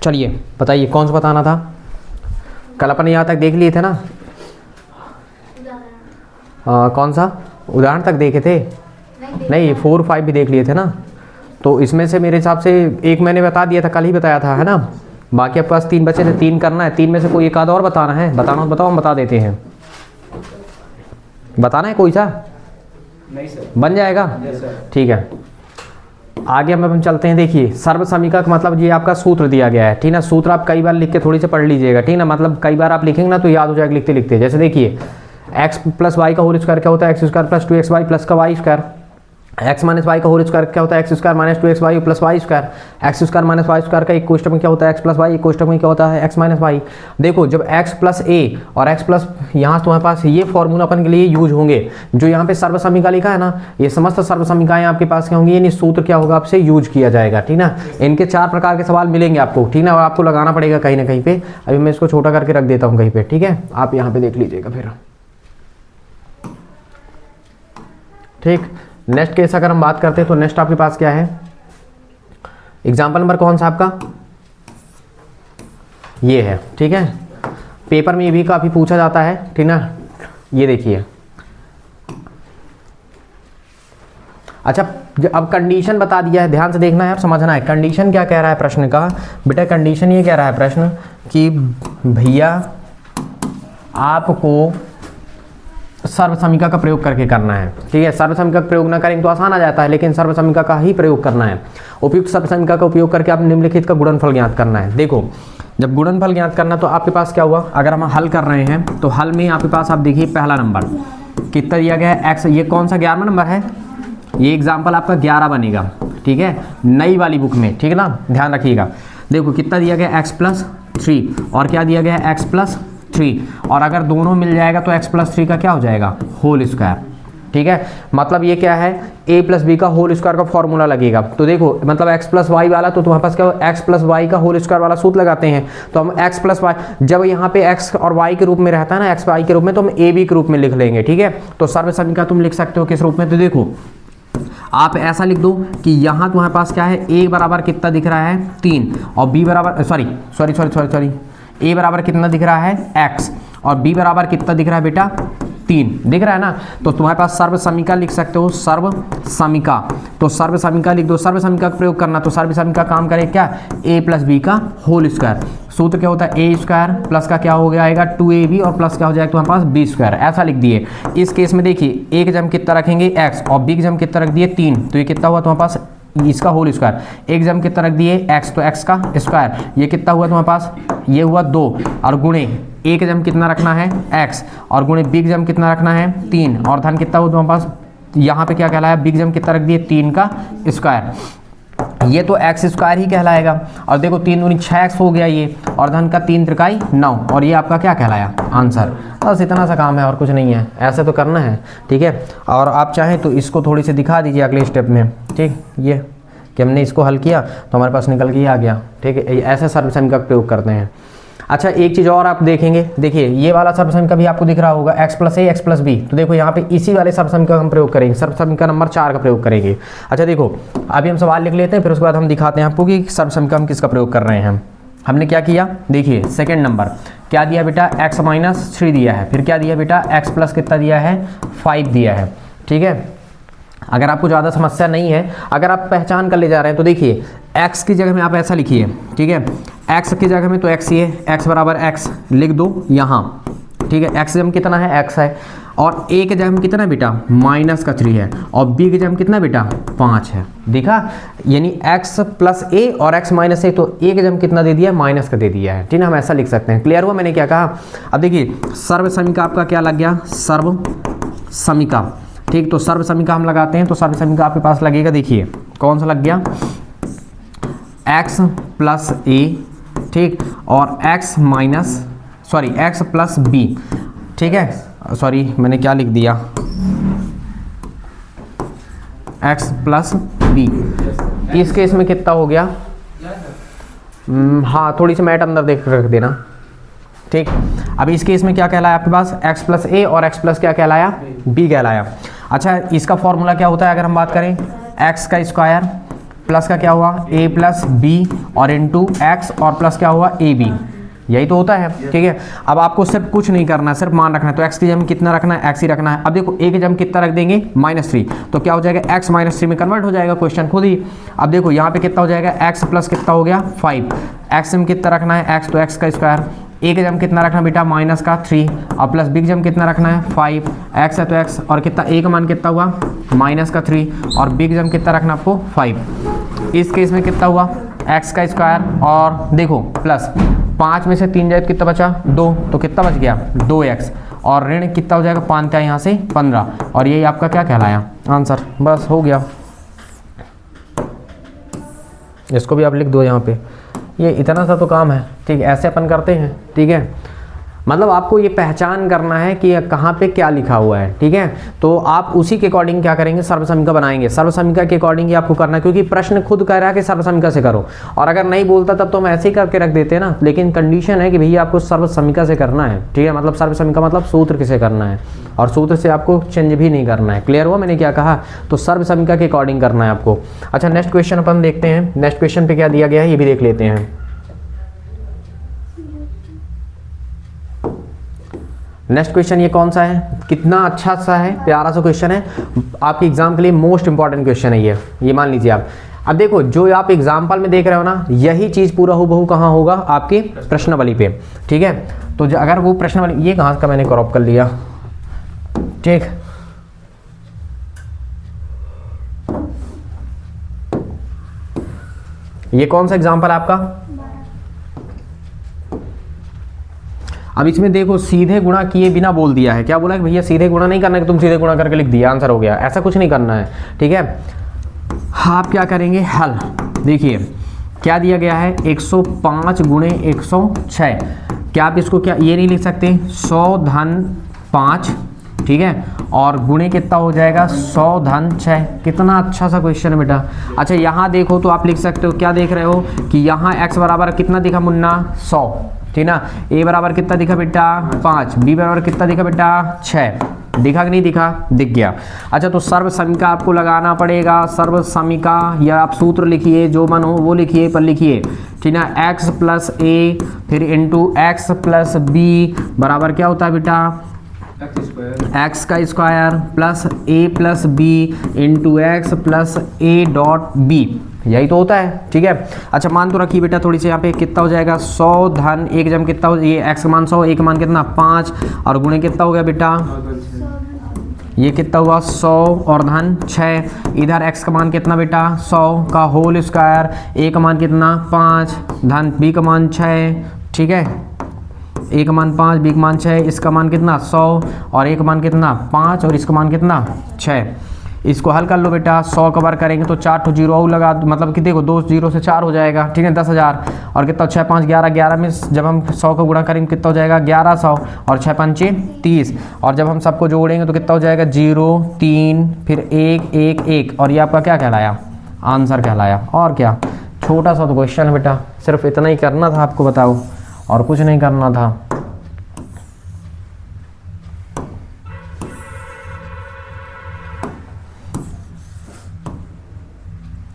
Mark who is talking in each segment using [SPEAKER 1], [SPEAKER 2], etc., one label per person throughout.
[SPEAKER 1] चलिए बताइए कौन सा बताना था। कल अपन यहाँ तक देख लिए थे ना, कौन सा उदाहरण तक देखे थे? नहीं 4 5 भी देख लिए थे ना। तो इसमें से मेरे हिसाब से एक मैंने बता दिया था, कल ही बताया था, है ना। बाकी आपके पास 3 बचे थे, 3 करना है। 3 में से कोई एक आधा और बताना है। बताना हो बताओ, हम बता देते हैं। बताना है कोई सा?
[SPEAKER 2] नहीं सर।
[SPEAKER 1] बन जाएगा, ठीक है। आगे हम चलते हैं। देखिए सर्वसमीका का मतलब ये आपका सूत्र दिया गया है, ठीक ना। सूत्र आप कई बार लिख के थोड़ी से पढ़ लीजिएगा, ठीक ना। मतलब कई बार आप लिखेंगे ना तो याद हो जाएगा लिखते लिखते। जैसे देखिए x प्लस वाई का होल स्क्वायर क्या होता है? X square plus 2xy plus का Y square. X minus Y का होल स्क्वायर क्या होता है? X square minus 2xy plus Y square. X square minus Y square का एक कोष्टक में क्या होता है? X plus Y. एक कोष्टक में क्या होता है? X minus Y. देखो जब एक्स प्लस ए और एक्स प्लस, यहाँ तुम्हारे पास ये फॉर्मूला अपन के लिए यूज होंगे। जो यहाँ पे सर्वसमीका लिखा है ना, ये समस्त सर्वसमीकाएं आपके पास क्या होंगी? यानी सूत्र क्या होगा आपसे यूज किया जाएगा, ठीक ना। इनके 4 प्रकार के सवाल मिलेंगे आपको, ठीक ना। और आपको लगाना पड़ेगा कहीं ना कहीं पे। अभी मैं इसको छोटा करके रख देता हूँ कहीं पे, ठीक है। आप यहाँ पे देख लीजिएगा फिर, ठीक। नेक्स्ट केस अगर हम बात करते हैं तो नेक्स्ट आपके पास क्या है? एग्जाम्पल नंबर कौन सा आपका? ये है, ठीक है। पेपर में ये भी काफ़ी पूछा जाता है, ठीक ना। ये देखिए, अच्छा अब कंडीशन बता दिया है, ध्यान से देखना है और समझना है। कंडीशन क्या कह रहा है प्रश्न का? बेटा कंडीशन ये कह रहा है प्रश्न कि भैया आपको सर्वसमीका का प्रयोग करके करना है, ठीक है। सर्वसमीका का प्रयोग ना करेंगे तो आसान आ जाता है, लेकिन सर्वसमीका का ही प्रयोग करना है। उपयुक्त सर्वसमीका का उपयोग करके आप निम्नलिखित का गुणनफल ज्ञात करना है। देखो जब गुणनफल ज्ञात करना तो आपके पास क्या हुआ? अगर हम हल कर रहे हैं तो हल में आपके पास आप देखिए पहला नंबर कितना दिया गया है? एक्स। ये कौन सा 11वां नंबर है? ये एग्जाम्पल आपका 11 बनेगा, ठीक है, नई वाली बुक में, ठीक है ना। ध्यान रखिएगा। देखो कितना दिया गया? x प्लस 3 और क्या दिया गया? x plus 3। और अगर दोनों मिल जाएगा तो x प्लस 3 का क्या हो जाएगा? होल स्क्वायर, ठीक है। मतलब ये क्या है? a प्लस बी का होल स्क्वायर का फॉर्मूला लगेगा। तो देखो मतलब x प्लस वाई वाला, तो तुम्हारे पास क्या हो? x प्लस वाई का होल स्क्वायर वाला सूत्र लगाते हैं। तो हम x प्लस वाई, जब यहाँ पे x और y के रूप में रहता है ना, x y के रूप में, तो हम a b के रूप में लिख लेंगे, ठीक है। तो सर्वसमीका तुम लिख सकते हो किस रूप में? तो देखो आप ऐसा लिख दो कि यहाँ तुम्हारे पास क्या है? a बराबर कितना दिख रहा है? 3 और b बराबर सॉरी a बराबर कितना दिख रहा है? x और b बराबर कितना दिख रहा है बेटा? 3 दिख रहा है ना। तो तुम्हारे पास सर्वसमीका लिख सकते हो, सर्वसमीका। तो सर्वसमीका लिख दो। सर्वसमीका का प्रयोग करना तो सर्वसमीका काम करे क्या? a प्लस बी का होल स्क्वायर। सूत्र क्या होता है? a स्क्वायर प्लस का क्या हो गया आएगा? 2ab और प्लस क्या हो जाएगा तुम्हारे पास? b square. ऐसा लिख दिए। इस केस में देखिए a की जगह कितना रखेंगे? x और b की जगह कितना रख दिए? 3। तो ये कितना हुआ तुम्हारे पास? इसका होल स्क्वायर। एक जम कितना रख दिए? x, तो x का स्क्वायर। ये कितना हुआ तुम्हारे पास? ये हुआ 2 और गुणे एक जम कितना रखना है? x और गुणे b की जम कितना रखना है? 3 और धन कितना हुआ तुम्हारे पास? यहाँ पे क्या कहलाया? b की जम कितना रख दिए? 3 का स्क्वायर। ये तो x स्क्वायर ही कहलाएगा। और देखो 3 दूनी 6x हो गया ये, और धन का 3 त्रिकाई 9, और ये आपका क्या कहलाया? आंसर। बस इतना सा काम है और कुछ नहीं है, ऐसे तो करना है, ठीक है। और आप चाहें तो इसको थोड़ी सी दिखा दीजिए अगले स्टेप में, ठीक। ये कि हमने इसको हल किया तो हमारे पास निकल के ही आ गया, ठीक है। ऐसे सर्वसमीका का प्रयोग करते हैं। अच्छा एक चीज़ और आप देखेंगे, देखिए ये वाला सर्वसमीका भी आपको दिख रहा होगा, x प्लस ए एक्स प्लस बी। तो देखो यहाँ पे इसी वाले सर्वसमीका का हम प्रयोग करेंगे, सर्वसमीका नंबर 4 का प्रयोग करेंगे। अच्छा देखो अभी हम सवाल लिख लेते हैं, फिर उसके बाद हम दिखाते हैं आपको कि सर्वसमीका हम किसका प्रयोग कर रहे हैं। हमने क्या किया? देखिए सेकेंड नंबर क्या दिया बेटा? x माइनस 3 दिया है। फिर क्या दिया बेटा? x प्लस कितना दिया है? 5 दिया है, ठीक है। अगर आपको ज़्यादा समस्या नहीं है, अगर आप पहचान कर ले जा रहे हैं तो देखिए x की जगह में आप ऐसा लिखिए, ठीक है। x की जगह में तो x ये x बराबर x लिख दो यहाँ, ठीक है। x की जगह कितना है? x है। और a की जगह में कितना बेटा? माइनस का 3 है। और b की जगह में कितना बेटा? 5 है। दिखा? यानी x प्लस a और x माइनस a, तो a की जगह कितना दे दिया? माइनस का दे दिया है, ठीक है। हम ऐसा लिख सकते हैं। क्लियर हुआ मैंने क्या कहा? अब देखिए सर्वसमीका आपका क्या लग गया? सर्वसमीका, ठीक। तो सर्वसमीका हम लगाते हैं, तो सर्वसमीका आपके पास लगेगा, देखिए कौन सा लग गया? x प्लस a, ठीक, और x minus sorry x plus b, ठीक है। सॉरी मैंने क्या लिख दिया? x plus b। इस केस में कितना हो गया? हाँ थोड़ी सी मैट अंदर देख रख देना, ठीक। अब इस केस में क्या कहलाया आपके पास? x प्लस a और x प्लस क्या कहलाया? b कहलाया। अच्छा इसका फॉर्मूला क्या होता है अगर हम बात करें? x का स्क्वायर प्लस का क्या हुआ a प्लस बी और इंटू एक्स और प्लस क्या हुआ ए बी, यही तो होता है। ठीक है, अब आपको सिर्फ कुछ नहीं करना है, सिर्फ मान रखना है। तो x की जगह कितना रखना है, x ही रखना है। अब देखो a की जगह कितना रख देंगे -3, तो क्या हो जाएगा x -3 में कन्वर्ट हो जाएगा क्वेश्चन खुद ही। अब देखो यहाँ पे कितना हो जाएगा x प्लस कितना हो गया 5, x में कितना रखना है x, तो x का स्क्वायर। a की जगह कितना रखना बेटा -3 और प्लस b की जगह कितना रखना है 5, x है तो x और कितना a का मान कितना हुआ -3 और b की जगह कितना रखना आपको 5। इस केस में कितना हुआ x का स्क्वायर और देखो प्लस 5 में से 3 जाए कितना बचा 2, तो कितना बच गया 2x और ऋण कितना हो जाएगा 5 का यहाँ से 15 और यही आपका क्या कहलाया आंसर। बस हो गया, इसको भी आप लिख दो यहाँ पे, ये इतना सा तो काम है। ठीक है, ऐसे अपन करते हैं। ठीक है, मतलब आपको ये पहचान करना है कि कहाँ पे क्या लिखा हुआ है। ठीक है, तो आप उसी के अकॉर्डिंग क्या करेंगे, सर्वसमिका बनाएंगे। सर्वसमिका के अकॉर्डिंग ही आपको करना है, क्योंकि प्रश्न खुद कह रहा है कि सर्वसमिका से करो, और अगर नहीं बोलता तब तो हम ऐसे ही करके रख देते ना, लेकिन कंडीशन है कि भैया आपको सर्वसमिका से करना है। ठीक है, मतलब सर्वसमिका मतलब सूत्र किसे करना है, और सूत्र से आपको चेंज भी नहीं करना है। क्लियर हुआ मैंने क्या कहा, तो सर्वसमिका के अकॉर्डिंग करना है आपको। अच्छा, नेक्स्ट क्वेश्चन अपन देखते हैं। नेक्स्ट क्वेश्चन पे क्या दिया गया है ये भी देख लेते हैं। नेक्स्ट क्वेश्चन ये कौन सा है, कितना अच्छा सा है, प्यारा सा क्वेश्चन है, आपके एग्जाम के लिए मोस्ट इंपॉर्टेंट क्वेश्चन है ये मान लीजिए आप। अब देखो जो आप एग्जाम्पल में देख रहे हो ना, यही चीज पूरा हूबहू कहाँ होगा, आपके प्रश्नावली पे। ठीक है, तो अगर वो प्रश्नावली, ये कहाँ का मैंने क्रॉप कर लिया। ठीक, ये कौन सा एग्जाम्पल है आपका। अब इसमें देखो सीधे गुणा किए बिना बोल दिया है, क्या बोला है कि भैया सीधे गुणा नहीं करना है कि तुम सीधे गुणा करके लिख दिया आंसर हो गया, ऐसा कुछ नहीं करना है। ठीक है, आप क्या करेंगे, हल देखिए क्या दिया गया है 105 गुणे 106। क्या आप इसको क्या ये नहीं लिख सकते 100 धन 5, ठीक है, और गुणे कितना हो जाएगा 100 धन 6। कितना अच्छा सा क्वेश्चन है बेटा। अच्छा यहाँ देखो तो आप लिख सकते हो, क्या देख रहे हो कि यहाँ x बराबर कितना दिखा मुन्ना 100, ठीक ना, a बराबर कितना दिखा बेटा 5, b बराबर कितना दिखा बेटा 6, दिखा कि नहीं दिखा, दिख गया। अच्छा तो सर्वसमिका आपको लगाना पड़ेगा, सर्वसमिका या आप सूत्र लिखिए जो मन हो वो लिखिए, पर लिखिए ठीक ना, x प्लस ए फिर इंटू एक्स प्लस बी बराबर क्या होता है बेटा x का square plus a plus B into X plus a dot b, यही तो होता है। ठीक है, अच्छा मान तो रखिए बेटा थोड़ी सी, यहाँ पे कितना हो जाएगा 100 धन एक जम कितना हो, ये x का मान 100, a का मान कितना 5 और गुणे कितना हो गया बेटा, ये कितना हुआ 100 और धन 6, इधर x का मान कितना बेटा 100 का होल स्क्वायर, a का मान कितना 5 धन b का मान 6, ठीक है, a का मान 5 b का मान 6, इसका मान कितना 100 और a का मान कितना 5 और इसका मान कितना 6। इसको हल कर लो बेटा, 100 का बार करेंगे तो 4 जीरो और लगा, मतलब कि देखो 2 जीरो से 4 हो जाएगा, ठीक है 10,000 और कितना 6 5 11, 11 में जब हम 100 का गुणा करेंगे कितना हो जाएगा 1100 और 6 5 30 और जब हम सबको जोड़ेंगे तो कितना हो जाएगा 0 3 फिर 1 1 1 और ये आपका क्या कहलाया आंसर कहलाया। और क्या, छोटा सा तो क्वेश्चन है बेटा, सिर्फ इतना ही करना था आपको, बताओ और कुछ नहीं करना था।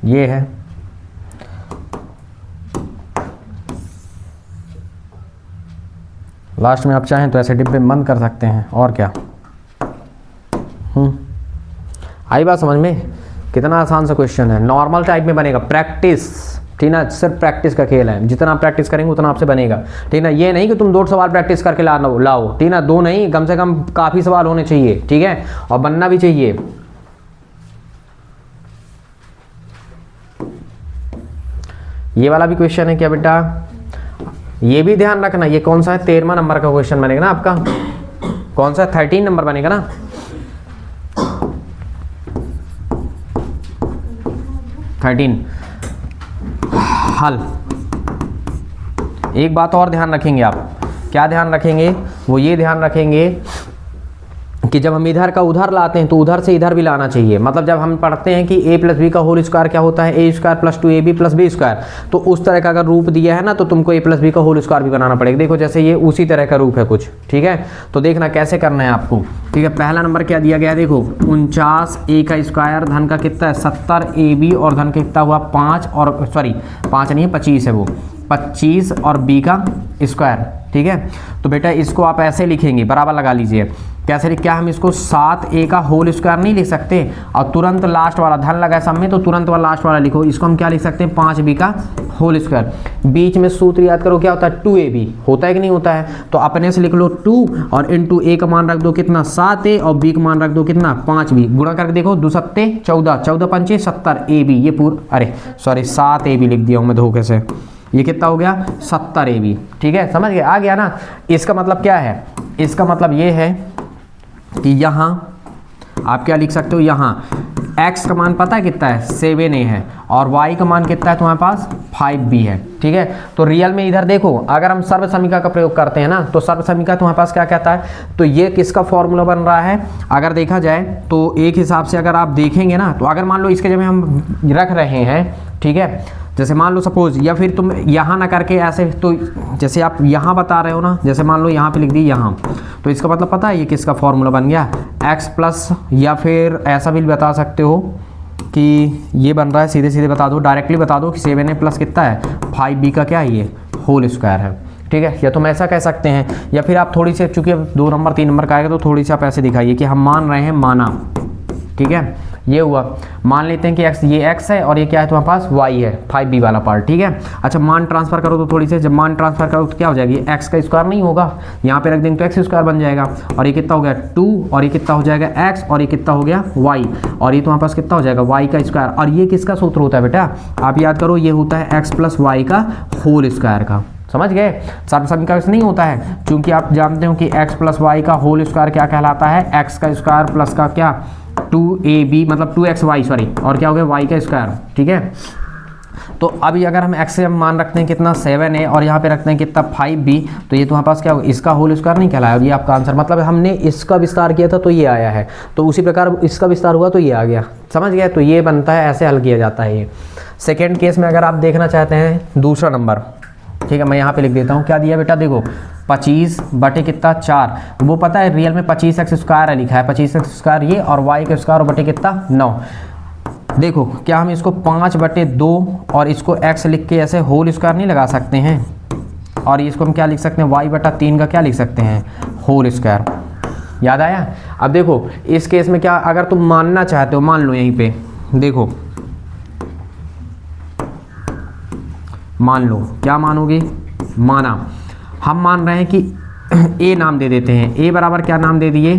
[SPEAKER 1] ये है लास्ट में, आप चाहें तो ऐसे डिब्बे बंद कर सकते हैं और क्या। आई बात समझ में, कितना आसान सा क्वेश्चन है, नॉर्मल टाइप में बनेगा, प्रैक्टिस ठीक ना, सिर्फ प्रैक्टिस का खेल है, जितना आप प्रैक्टिस करेंगे उतना आपसे बनेगा। ठीक ना, ये नहीं कि तुम 2 सवाल प्रैक्टिस करके लाओ, ठीक ना, 2 नहीं कम से कम काफ़ी सवाल होने चाहिए, ठीक है, और बनना भी चाहिए। ये वाला भी क्वेश्चन है क्या बेटा, ये भी ध्यान रखना, ये कौन सा है 13वां नंबर का क्वेश्चन बनेगा ना आपका, कौन सा 13 नंबर बनेगा ना। हल, एक बात और ध्यान रखेंगे आप, क्या ध्यान रखेंगे, वो ये ध्यान रखेंगे कि जब हम इधर का उधर लाते हैं तो उधर से इधर भी लाना चाहिए। मतलब जब हम पढ़ते हैं कि a प्लस बी का होल स्क्वायर क्या होता है, A square plus 2ab plus B square, तो उस तरह का अगर रूप दिया है ना तो तुमको a प्लस बी का होल स्क्वायर भी बनाना पड़ेगा। देखो जैसे ये उसी तरह का रूप है कुछ, ठीक है। तो देखना कैसे करना है आपको, ठीक है। पहला नंबर क्या दिया गया है, देखो 49a का स्क्वायर धन का कितना है 70ab और धन का कितना हुआ 5 और सॉरी 5 नहीं है 25 है वो 25 और b का स्क्वायर, ठीक है। तो बेटा इसको आप ऐसे लिखेंगे, बराबर लगा लीजिए। कैसे, क्या हम इसको 7a का होल स्क्वायर नहीं लिख सकते और तुरंत लास्ट वाला धन लगा सब में तो तुरंत वाला लास्ट वाला लिखो, इसको हम क्या लिख सकते हैं 5b का होल स्क्वायर। बीच में सूत्र याद करो क्या होता है 2ab, होता है कि नहीं होता है, तो अपने से लिख लो 2 और इनटू a का मान रख दो कितना 7a और b का मान रख दो कितना 5b, गुणा करके देखो 2 सत्ते 14, 14 पंचे 70ab, ये पूरा अरे सॉरी 7ab लिख दिया हूँ मैं धोखे से, ये कितना हो गया 70ab, ठीक है। समझ गए, आ गया ना। इसका मतलब क्या है, इसका मतलब ये है कि यहाँ आप क्या लिख सकते हो, यहाँ x का मान पता है कितना है 7a है और y का मान कितना है तुम्हारे पास 5b है, ठीक है। तो रियल में इधर देखो अगर हम सर्व समीकरण का प्रयोग करते हैं ना तो सर्व समीकरण तुम्हारे पास क्या कहता है, तो ये किसका फॉर्मूला बन रहा है अगर देखा जाए तो एक हिसाब से अगर आप देखेंगे ना तो अगर मान लो इसके जगह हम रख रहे हैं, ठीक है, जैसे मान लो सपोज, या फिर तुम यहाँ ना करके ऐसे, तो जैसे आप यहाँ बता रहे हो ना, जैसे मान लो यहाँ पे लिख दी यहाँ, तो इसका मतलब पता है ये किसका फॉर्मूला बन गया x प्लस, या फिर ऐसा भी बता सकते हो कि ये बन रहा है, सीधे सीधे बता दो, डायरेक्टली बता दो कि 7a प्लस कितना है 5b का क्या है ये होल स्क्वायर है, ठीक है। या तुम ऐसा कह सकते हैं, या फिर आप थोड़ी सी, चूंकि 2 नंबर 3 नंबर का आएगा तो थोड़ी सी आप ऐसे दिखाइए कि हम मान रहे हैं माना, ठीक है। ये हुआ, मान लेते हैं कि x, ये x है और ये क्या है तुम्हारे पास y है 5b वाला पार्ट, ठीक है। अच्छा मान ट्रांसफर करो तो थोड़ी से, जब मान ट्रांसफर करो तो क्या हो जाएगी x का स्क्वायर नहीं होगा, यहाँ पे रख देंगे तो x स्क्वायर बन जाएगा और ये कितना हो गया 2 और ये कितना हो जाएगा x और ये कितना हो गया y और ये तुम्हारे पास कितना हो जाएगा y का स्क्वायर। और ये किसका सूत्र होता है बेटा, आप याद करो, ये होता है x प्लस वाई का होल स्क्वायर का, समझ गए। सर्व समीकरण नहीं होता है, क्योंकि आप जानते हो कि x प्लस वाई का होल स्क्वायर क्या कहलाता है, x का स्क्वायर प्लस का क्या 2ab मतलब 2xy सॉरी, और क्या हो गया y का स्क्वायर, ठीक है। तो अभी अगर हम x से हम मान रखते हैं कितना 7a और यहाँ पे रखते हैं कितना 5b, तो ये तुम्हारे पास क्या होगा, इसका होल स्क्वायर नहीं कहलाया, और ये आपका आंसर, मतलब हमने इसका विस्तार किया था तो ये आया है, तो उसी प्रकार इसका विस्तार हुआ तो ये आ गया, समझ गए। तो ये बनता है, ऐसे हल किया जाता है ये। सेकेंड केस में अगर आप देखना चाहते हैं दूसरा नंबर, ठीक है, मैं यहाँ पे लिख देता हूँ, क्या दिया बेटा, देखो 25 बटे कितना 4, वो पता है रियल में 25x स्क्वायर है लिखा है, 25x स्क्वायर ये और y का स्क्वायर बटे कितना 9। देखो क्या हम इसको 5 बटे 2 और इसको x लिख के ऐसे होल स्क्वायर नहीं लगा सकते हैं, और इसको हम क्या लिख सकते हैं y बटा 3 का क्या लिख सकते हैं होल स्क्वायर, याद आया। अब देखो इस केस में क्या, अगर तुम मानना चाहते हो मान लो, यहीं पे देखो मान लो, क्या मानोगे, माना हम मान रहे हैं कि a नाम दे देते हैं, a बराबर क्या नाम दे दिए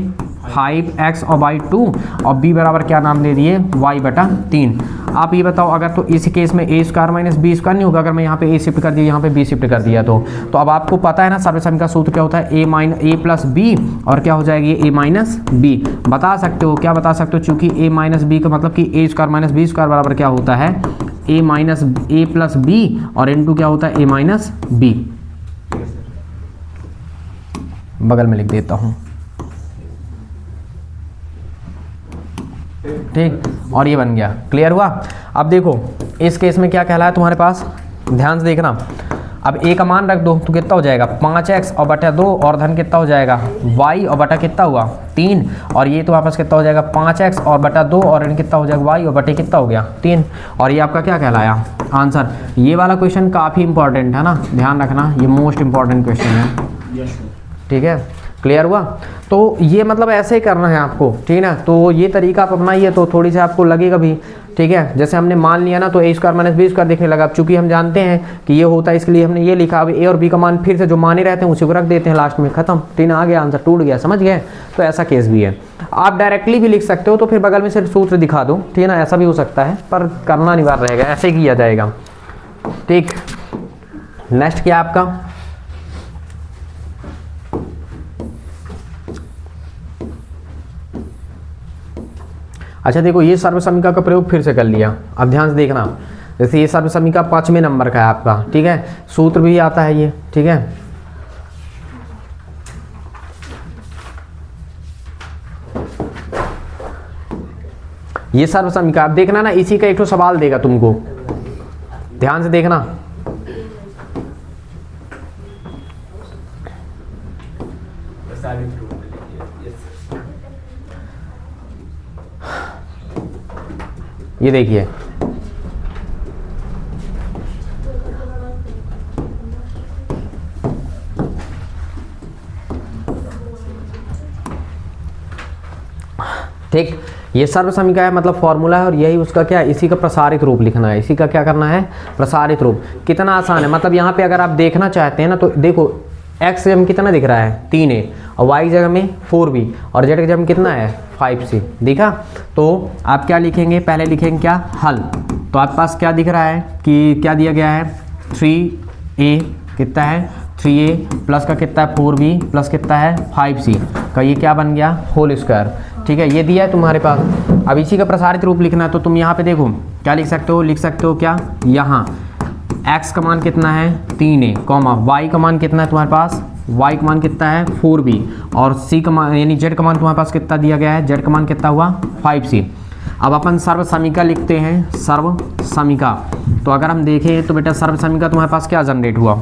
[SPEAKER 1] 5x और y 2 और b बराबर क्या नाम दे दिए y बटा 3। आप ये बताओ, अगर तो इस केस में a square minus b square नहीं होगा, अगर मैं यहाँ पे a शिफ्ट कर दिया यहाँ पे b शिफ्ट कर दिया तो अब आपको पता है ना सर्व समीकरण का सूत्र क्या होता है, a प्लस b और क्या हो जाएगी a माइनस b। बता सकते हो, क्या बता सकते हो, चूंकि a माइनस b का मतलब कि a square minus b square बराबर क्या होता है a minus a plus b और इनटू क्या होता है a माइनस b। बगल में लिख देता हूँ, ठीक, और ये बन गया, क्लियर हुआ। अब देखो इस केस में क्या कहला है तुम्हारे पास, ध्यान से देखना। अब a का मान रख दो तो कितना हो जाएगा 5x और बटा 2 और धन कितना हो जाएगा y और बटा कितना हुआ 3, और ये तो वापस कितना हो जाएगा 5x और बटा 2 और इन कितना हो जाएगा y और बटे कितना हो गया 3, और ये आपका क्या कहलाया आंसर। ये वाला क्वेश्चन काफ़ी इंपॉर्टेंट है ना, ध्यान रखना, ये मोस्ट इंपॉर्टेंट क्वेश्चन है, ठीक है, क्लियर हुआ। तो ये मतलब ऐसे ही करना है आपको, ठीक है ना। तो ये तरीका आप अपनाइए तो थोड़ी सी आपको लगेगा भी, ठीक है। जैसे हमने मान लिया ना तो a square minus B square देखने लगा, अब चूंकि हम जानते हैं कि ये होता है इसके लिए हमने ये लिखा, अब a और b का मान फिर से जो माने रहते हैं उसी को रख देते हैं लास्ट में, खत्म, 3 आ गया, आंसर टूट गया, समझ गए। तो ऐसा केस भी है, आप डायरेक्टली भी लिख सकते हो तो फिर बगल में सिर्फ सूत्र दिखा दो, ठीक है ना, ऐसा भी हो सकता है, पर करना अनिवार्य रहेगा, ऐसे ही किया जाएगा, ठीक। नेक्स्ट क्या आपका, अच्छा देखो ये सर्व समीकरण का प्रयोग फिर से कर लिया। अब ध्यान से देखना, जैसे ये सर्व समीकरण 5वें नंबर का है आपका, ठीक है, सूत्र भी आता है ये, ठीक है। ये सर्व समीकरण, अब देखना ना इसी का एक तो सवाल देगा तुमको, ध्यान से देखना। ये देखिए ठीक, ये सर्व समीकरण है मतलब फॉर्मूला है, और यही उसका क्या है, इसी का प्रसारित रूप लिखना है, इसी का क्या करना है, प्रसारित रूप। कितना आसान है, मतलब यहाँ पे अगर आप देखना चाहते हैं ना तो देखो x जगह में कितना दिख रहा है 3a, और y जगह में 4b, और z की जगह में कितना है 5c, दिखा। तो आप क्या लिखेंगे, पहले लिखेंगे क्या, हल। तो आपके पास क्या दिख रहा है कि क्या दिया गया है, 3a कितना है 3a प्लस का कितना है 4b प्लस कितना है 5c का, ये क्या बन गया, होल स्क्वायर। ठीक है, ये दिया है तुम्हारे पास। अब इसी का प्रसारित रूप लिखना है, तो तुम यहाँ पे देखो क्या लिख सकते हो, लिख सकते हो क्या, यहाँ x का मान कितना है 3a, कॉमा y का मान कितना है तुम्हारे पास, y का मान कितना है 4b, और c का मान यानी z का मान तुम्हारे पास कितना दिया गया है, z का मान कितना हुआ 5c। अब अपन सर्व समीकरण लिखते हैं, सर्व समीकरण। तो अगर हम देखें तो बेटा सर्व समीकरण तुम्हारे पास क्या जनरेट हुआ,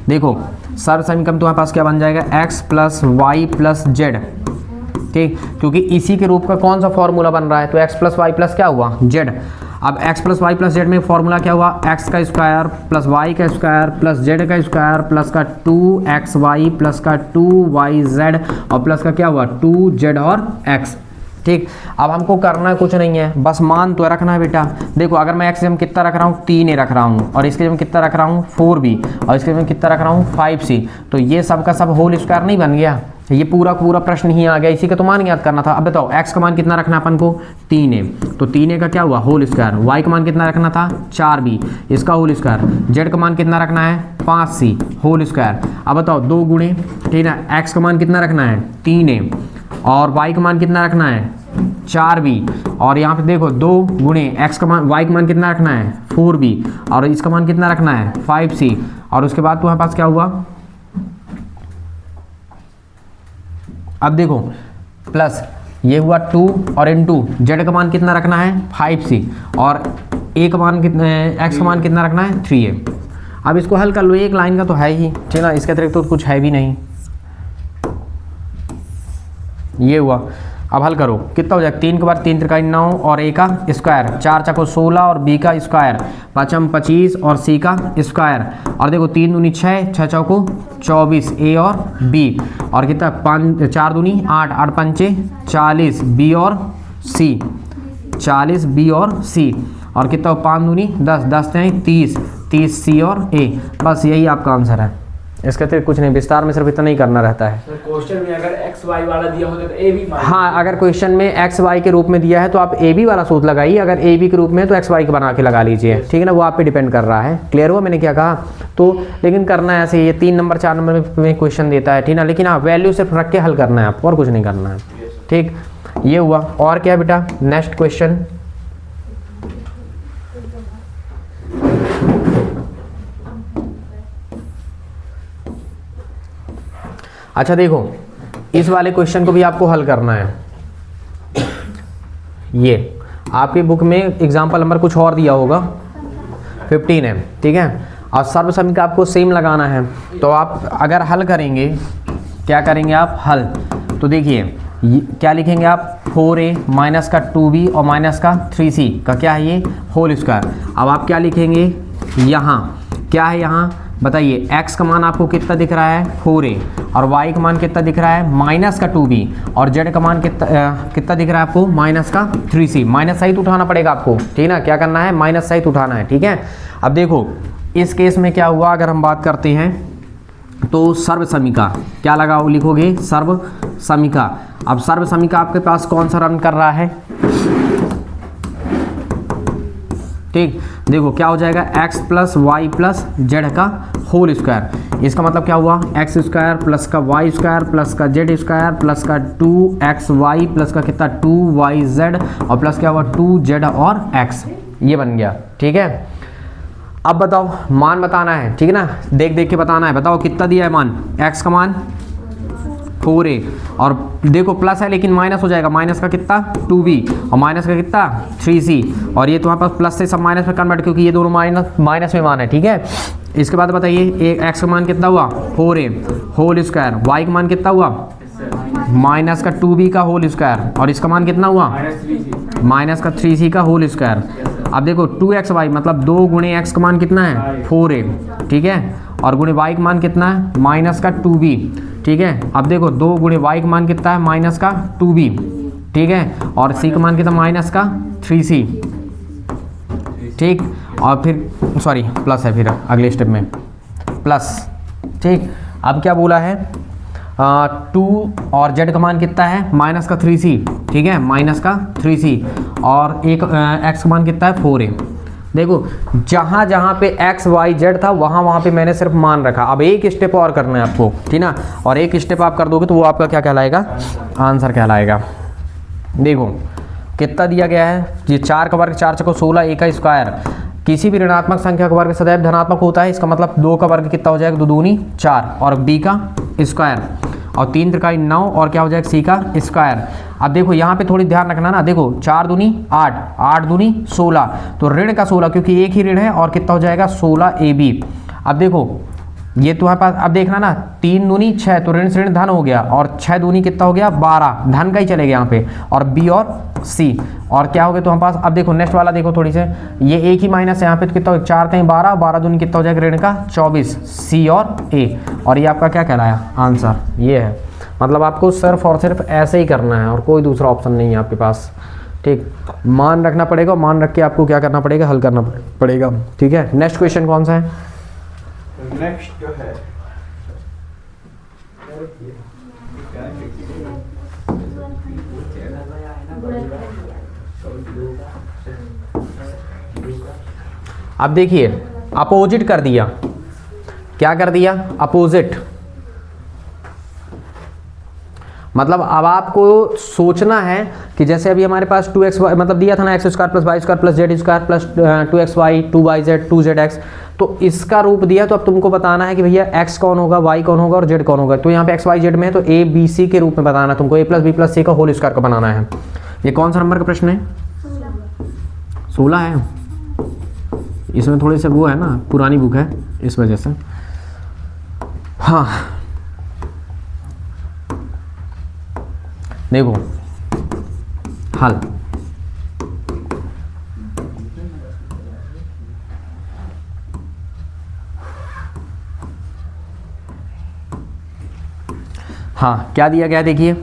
[SPEAKER 1] देखो सर्व समीकरण तुम्हारे पास क्या बन जाएगा, x plus Y plus Z, ठीक, क्योंकि इसी के रूप का कौन सा फॉर्मूला बन रहा है, तो x प्लस वाई प्लस क्या हुआ z। अब x plus Y plus Z में फॉर्मूला क्या हुआ, x का स्क्वायर प्लस y का स्क्वायर प्लस z का स्क्वायर प्लस का 2xy प्लस का 2yz और प्लस का क्या हुआ 2z और x। ठीक, अब हमको करना कुछ नहीं है, बस मान तो रखना है बेटा। देखो अगर मैं x जम कितना रख रहा हूँ 3a रख रहा हूँ, और इसके जम कितना रख रहा हूँ 4b, और इसके जम कितना रख रहा हूँ 5c, तो ये सब का सब होल स्क्वायर नहीं बन गया, ये पूरा पूरा प्रश्न ही आ गया। इसी का तो मान याद करना था। अब बताओ x का मान कितना रखना है अपन को 3a, तो 3a का क्या हुआ होल स्क्वायर, y का मान कितना रखना था 4b इसका होल स्क्वायर, z का मान कितना रखना है 5c होल स्क्वायर। अब बताओ 2 गुणे, ठीक है, x का मान कितना रखना है 3a और y का मान कितना रखना है 4b, और यहाँ पे देखो 2 गुणे x का मान y का मान कितना रखना है 4b और इसका मान कितना रखना है 5c, और उसके बाद तुम्हारे पास क्या हुआ, अब देखो प्लस ये हुआ 2 और इनटू z का मान कितना रखना है 5c और a का मान कितना है, x का मान कितना रखना है 3a। अब इसको हल कर लो, एक लाइन का तो है ही, ठीक ना, इसके अतिरिक्त तो कुछ है भी नहीं। ये हुआ, अब हल करो कितना हो जाएगा, 3 के बाद 3 त्रिकाई 9 और a का स्क्वायर, 4 चको 16 और b का स्क्वायर, 5 25 और c का स्क्वायर, और देखो 3 दूनी 6, 6 चौको 24 a और b, और कितना 5 4 दूनी 8, 8 पंचे 40 b और c, 40 b और c, और कितना 5 दूनी 10, 10 30, 30 c और a। बस यही आपका आंसर है, इसके अतिरिक्त कुछ नहीं, विस्तार में सिर्फ इतना ही करना रहता है।
[SPEAKER 2] क्वेश्चन में अगर एक्स वाई वाला दिया होता तो ए बी,
[SPEAKER 1] हाँ अगर क्वेश्चन में एक्स वाई के रूप में दिया है तो आप ए बी वाला सूत्र लगाइए, अगर ए बी के रूप में तो एक्स वाई का बना के लगा लीजिए, ठीक है ना, वो आप पे डिपेंड कर रहा है। क्लियर हुआ मैंने क्या कहा, तो लेकिन करना है ऐसे, ये 3 नंबर 4 नंबर में क्वेश्चन देता है, ठीक ना, लेकिन हाँ वैल्यू सिर्फ रख के हल करना है आपको, और कुछ नहीं करना है। ठीक, ये हुआ, और क्या बेटा नेक्स्ट क्वेश्चन, अच्छा देखो इस वाले क्वेश्चन को भी आपको हल करना है। ये आपकी बुक में एग्जाम्पल नंबर कुछ और दिया होगा 15 है, ठीक है, और सर्व समीकरण आपको सेम लगाना है। तो आप अगर हल करेंगे, क्या करेंगे आप हल, तो देखिए क्या लिखेंगे आप 4a माइनस का 2b और माइनस का 3c का क्या है ये होल स्क्वायर। अब आप क्या लिखेंगे, यहाँ क्या है, यहाँ बताइए x का मान आपको कितना दिख रहा है 4a और y का मान कितना दिख रहा है माइनस का 2b और z का मान कितना दिख रहा है आपको माइनस का 3c। माइनस सहित उठाना पड़ेगा आपको, ठीक ना, क्या करना है माइनस सहित उठाना है, ठीक है। अब देखो इस केस में क्या हुआ, अगर हम बात करते हैं तो सर्व समीकरण क्या लगाओ, लिखोगे सर्व समीकरण। अब सर्व समीकरण आपके पास कौन सा रन कर रहा है, ठीक, देखो क्या हो जाएगा x plus Y plus Z का होल स्क्वायर। इसका मतलब क्या हुआ एक्स स्क्वायर प्लस का वाई स्क्वायर प्लस का जेड स्क्वायर प्लस का 2xy प्लस का कितना 2yz और प्लस क्या हुआ 2z और x, ये बन गया, ठीक है। अब बताओ मान बताना है, ठीक है ना, देख देख के बताना है। बताओ कितना दिया है मान, x का मान 4a, और देखो प्लस है लेकिन माइनस हो जाएगा, माइनस का कितना 2b और माइनस का कितना 3c, और ये तुम्हारे पास प्लस से सब माइनस में कन्वर्ट, क्योंकि ये दोनों माइनस में मान है, ठीक है। इसके बाद बताइए x का मान कितना हुआ 4a होल स्क्वायर, y का मान कितना हुआ माइनस का 2b का होल स्क्वायर, और इसका मान कितना हुआ माइनस का 3c का होल स्क्वायर। अब देखो 2xy मतलब 2 गुणे x का मान कितना है 4a, ठीक है, और गुणे y का मान कितना है माइनस का 2b, ठीक है। अब देखो 2 गुणे y का मान कितना है माइनस का 2b, ठीक है, और c का मान कितना माइनस का 3c, ठीक, और फिर सॉरी प्लस है फिर अगले स्टेप में प्लस, ठीक। अब क्या बोला है 2 और z का मान कितना है माइनस का 3c, ठीक है, माइनस का 3c, और एक x का मान कितना है 4a। देखो जहाँ जहाँ पे x y z था वहाँ वहाँ पे मैंने सिर्फ मान रखा। अब एक स्टेप और करना है आपको, ठीक ना, और एक स्टेप आप कर दोगे तो वो आपका क्या कहलाएगा आंसर कहलाएगा। देखो कितना दिया गया है, ये 4 का वर्ग 4 चौको 16, a का स्क्वायर, किसी भी ऋणात्मक संख्या का वर्ग सदैव धनात्मक होता है, इसका मतलब 2 का वर्ग कितना हो जाएगा 2 दूनी 4, और b का स्क्वायर, और 3 त्रिकाई 9, और क्या हो जाएगा c का स्क्वायर। अब देखो यहाँ पे थोड़ी ध्यान रखना ना, देखो 4 दूनी 8, 8 दूनी 16, तो ऋण का 16 क्योंकि एक ही ऋण है, और कितना हो जाएगा 16ab। अब देखो ये तुम्हारे पास, अब देखना ना 3 दूनी 6, तो ऋण से ऋण धन हो गया, और 6 दूनी कितना हो गया 12, धन का ही चले गया यहाँ पे, और b और c, और क्या हो गया तुम्हारे पास। अब देखो नेक्स्ट वाला देखो थोड़ी से, ये एक ही माइनस है यहाँ पे, तो कितना हो 4 कहीं 12, 12 दूनी कितना हो जाएगा ऋण का 24, c और a, और ये आपका क्या कहलाया आंसर ये है। मतलब आपको सिर्फ और सिर्फ ऐसे ही करना है और कोई दूसरा ऑप्शन नहीं है आपके पास, ठीक। मान रखना पड़ेगा, मान रख के आपको क्या करना पड़ेगा हल करना पड़ेगा, ठीक है। नेक्स्ट क्वेश्चन कौन सा है
[SPEAKER 2] नेक्स्ट जो है
[SPEAKER 1] अब देखिए अपोजिट कर दिया, क्या कर दिया अपोजिट, मतलब अब आपको सोचना है कि जैसे अभी हमारे पास 2xy मतलब दिया था ना x square plus Y square plus Z square plus 2xy 2yz 2zx, तो इसका रूप दिया, तो अब तुमको बताना है कि भैया x कौन होगा y कौन होगा और z कौन होगा। तो यहाँ पे x y z में है तो a b c के रूप में बताना तुमको, a प्लस बी प्लस सी का होल स्क्वायर का बनाना है। ये कौन सा नंबर का प्रश्न है 16 है, इसमें थोड़े से वो है ना पुरानी बुक है इस वजह से। हाँ देखो हल, हाँ क्या दिया गया देखिए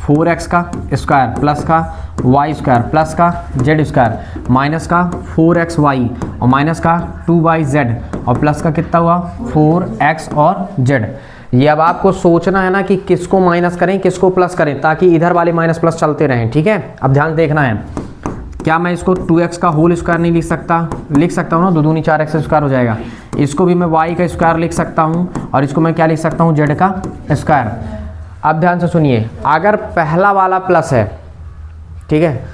[SPEAKER 1] 4x का स्क्वायर प्लस का y स्क्वायर प्लस का z स्क्वायर माइनस का 4xy और माइनस का 2yz और प्लस का कितना हुआ 4x और z। ये अब आपको सोचना है ना कि किसको माइनस करें किसको प्लस करें, ताकि इधर वाले माइनस प्लस चलते रहें, ठीक है। अब ध्यान देखना है, क्या मैं इसको 2x का होल स्क्वायर नहीं लिख सकता, लिख सकता हूँ ना, 2 दूनी 4x स्क्वायर हो जाएगा। इसको भी मैं y का स्क्वायर लिख सकता हूँ, और इसको मैं क्या लिख सकता हूँ z का स्क्वायर। अब ध्यान से सुनिए, अगर पहला वाला प्लस है, ठीक है,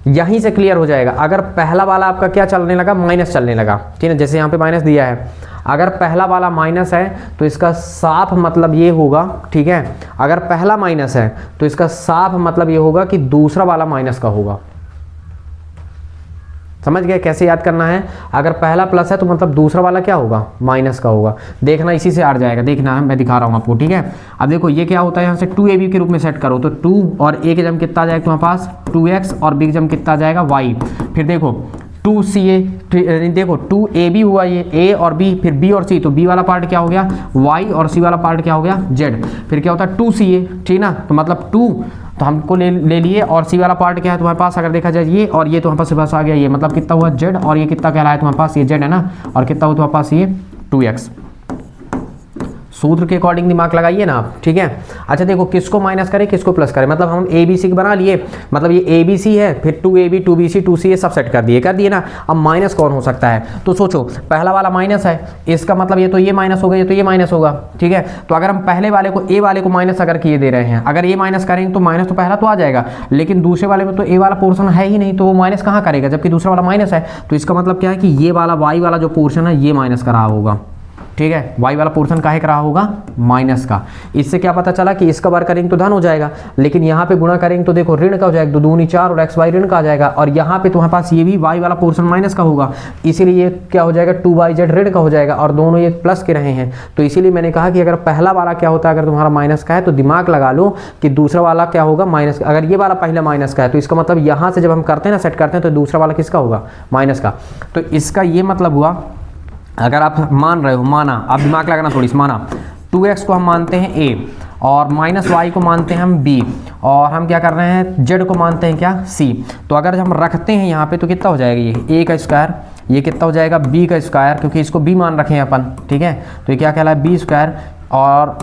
[SPEAKER 1] यहीं से क्लियर हो जाएगा। अगर पहला वाला आपका क्या चलने लगा माइनस चलने लगा, ठीक है, जैसे यहाँ पे माइनस दिया है, अगर पहला वाला माइनस है तो इसका साफ मतलब ये होगा, ठीक है, अगर पहला माइनस है तो इसका साफ मतलब ये होगा कि दूसरा वाला माइनस का होगा। समझ गए कैसे याद करना है, अगर पहला प्लस है तो मतलब दूसरा वाला क्या होगा माइनस का होगा। देखना इसी से हट जाएगा, देखना है मैं दिखा रहा हूँ आपको, ठीक है। अब देखो ये क्या होता है, यहाँ से 2ab के रूप में सेट करो तो 2 और a के जम कितना आ जाएगा तुम्हारे पास 2x और b के जम कितना आ जाएगा y। फिर देखो 2ca, देखो 2ab हुआ ये a और b, फिर b और c, तो b वाला पार्ट क्या हो गया y और c वाला पार्ट क्या हो गया z। फिर क्या होता है 2ca, ठीक ना, तो मतलब 2 तो हमको ले लिए, और सी वाला पार्ट क्या है तुम्हारे पास अगर देखा जाए ये, और ये तुम्हारे पास आ गया ये, मतलब कितना हुआ z, और ये कितना कहलाया तुम्हारे पास ये z है ना, और कितना हुआ तुम्हारे पास ये 2x। सूत्र के अकॉर्डिंग दिमाग लगाइए ना आप, ठीक है। अच्छा देखो किसको माइनस करें किसको प्लस करें, मतलब हम ए बी सी बना लिए, मतलब ये ए बी सी है, फिर 2ab 2bc 2ca सब सेट कर दिए ना। अब माइनस कौन हो सकता है, तो सोचो पहला वाला माइनस है, इसका मतलब ये तो ये माइनस होगा, ये तो ये माइनस होगा, ठीक है। तो अगर हम पहले वाले को ए वाले को माइनस अगर किए दे रहे हैं, अगर ये माइनस करेंगे तो माइनस तो पहला तो आ जाएगा, लेकिन दूसरे वाले में तो ए वाला पोर्शन है ही नहीं, तो वो माइनस कहाँ करेगा, जबकि दूसरा वाला माइनस है। तो इसका मतलब क्या है कि ये वाला वाई वाला जो पोर्शन है ये माइनस करा होगा, ठीक है, वाई वाला पोर्शन काहे का रहा होगा, माइनस का। इससे क्या पता चला कि इसका बार करेंगे तो धन हो जाएगा, लेकिन यहाँ पे गुणा करेंगे तो देखो ऋण का हो जाएगा, 2 दूनी 4 और एक्स वाई ऋण का आ जाएगा, और यहाँ पे तुम्हारे पास ये भी वाई वाला पोर्शन माइनस का होगा, इसीलिए ये क्या हो जाएगा 2yz ऋण का हो जाएगा, और दोनों ये प्लस के रहे हैं। तो इसीलिए मैंने कहा कि अगर पहला वाला क्या होता है, अगर तुम्हारा माइनस का है तो दिमाग लगा लो कि दूसरा वाला क्या होगा, माइनस का। अगर ये वाला पहला माइनस का है तो इसका मतलब यहाँ से जब हम करते हैं ना, सेट करते हैं, तो दूसरा वाला किसका होगा, माइनस का। तो इसका ये मतलब हुआ, अगर आप मान रहे हो, माना, आप दिमाग लगाना थोड़ी सी, माना 2x को हम मानते हैं a और माइनस वाई को मानते हैं हम b, और हम क्या कर रहे हैं, z को मानते हैं क्या, c। तो अगर हम रखते हैं यहाँ पे तो कितना हो जाएगा, ये a का स्क्वायर, ये कितना हो जाएगा b का स्क्वायर, क्योंकि इसको b मान रखे हैं अपन, ठीक है। तो ये क्या कहलाए, b स्क्वायर, और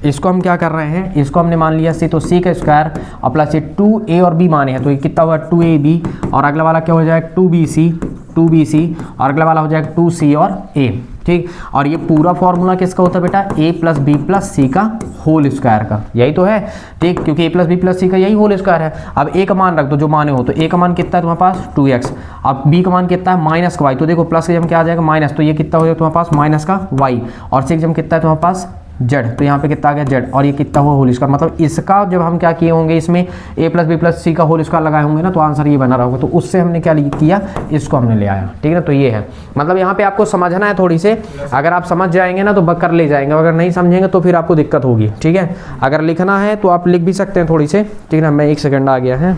[SPEAKER 1] इसको हम क्या कर रहे हैं, इसको हमने मान लिया c, तो c का स्क्वायर और प्लस ये 2a और b माने हैं, तो ये कितना हुआ 2ab, और अगला वाला क्या हो जाएगा 2bc, और अगला वाला हो जाएगा 2c और a, ठीक। और ये पूरा फॉर्मूला किसका होता है बेटा, a प्लस बी प्लस सी का होल स्क्वायर का, यही तो है, ठीक, क्योंकि a प्लस बी प्लस सी का यही होल स्क्वायर है। अब a का मान रख दो जो माने हो, तो a का मान कितना है तुम्हारे पास 2x, अब b का मान कितना है माइनस का y, तो देखो प्लस के जम क्या आ जाएगा माइनस, तो ये कितना हो जाएगा तुम्हारे पास माइनस का y, और से जम कितना है तुम्हारे पास z, तो यहाँ पे कितना आ गया z, और ये कितना हुआ होल स्क्वायर। मतलब इसका जब हम क्या किए होंगे, इसमें a प्लस बी प्लस सी का होल स्क्वायर लगाए होंगे ना, तो आंसर ये बना रहा होगा, तो उससे हमने क्या किया, इसको हमने ले आया, ठीक है ना। तो ये है, मतलब यहाँ पे आपको समझना है थोड़ी से, अगर आप समझ जाएंगे ना तो बकर ले जाएंगे, अगर नहीं समझेंगे तो फिर आपको दिक्कत होगी, ठीक है। अगर लिखना है तो आप लिख भी सकते हैं थोड़ी से, ठीक है ना। मैं 1 सेकंड आ गया है।